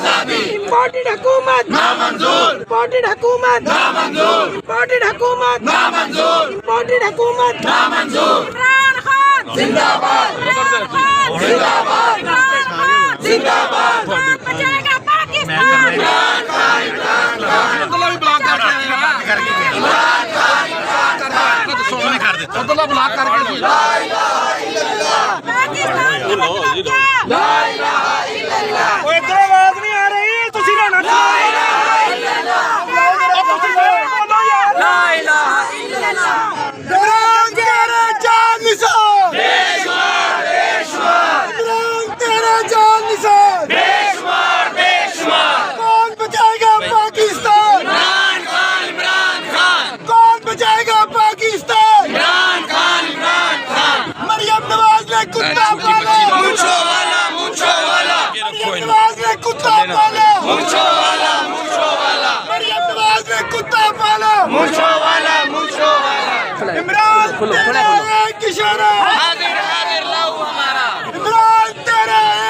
Imported हुकूमत नामंजूर, imported हुकूमत नामंजूर, इम्पोर्टेड हुकूमत नामंजूर, इम्पोर्टेड हुकूमत नामंजूर। इमरान खान जिंदाबाद, इमरान खान जिंदाबाद, इमरान खान जिंदाबाद। बचाएगा पाकिस्तान। इमरान खान, इमरान खान अब्दुल्ला भी ब्लॉक करके इमरान खान, इमरान खान तो सोने कर देता अब्दुल्ला ब्लॉक करके ला इलाहा इल्लल्लाह पाकिस्तान की ला इलाहा इल्लल्लाह। ओए इधर आवाज नहीं आ रही, तुसी ना ला इलाहा इल्लल्लाह, ला इलाहा इल्लल्लाह। इमरान तेरा जान निसार बेशुमार, बेशुमार। इमरान तेरा जान निसार बेशुमार, बेशुमार। कौन बचाएगा पाकिस्तान? इमरान खान, इमरान खान। कौन बचाएगा पाकिस्तान? इमरान खान, इमरान खान। मरियम नवाज ने कुत्ता पाला, मूंछों वाला, मूंछों वाला। मरियम नवाज ने कुत्ता पाला, मूंछों वाला, मूंछों वाला। मरियम नवाज ने कुत्ता पाला, मूंछों वाला, मूंछों वाला। इमरान तेरा एक इशारा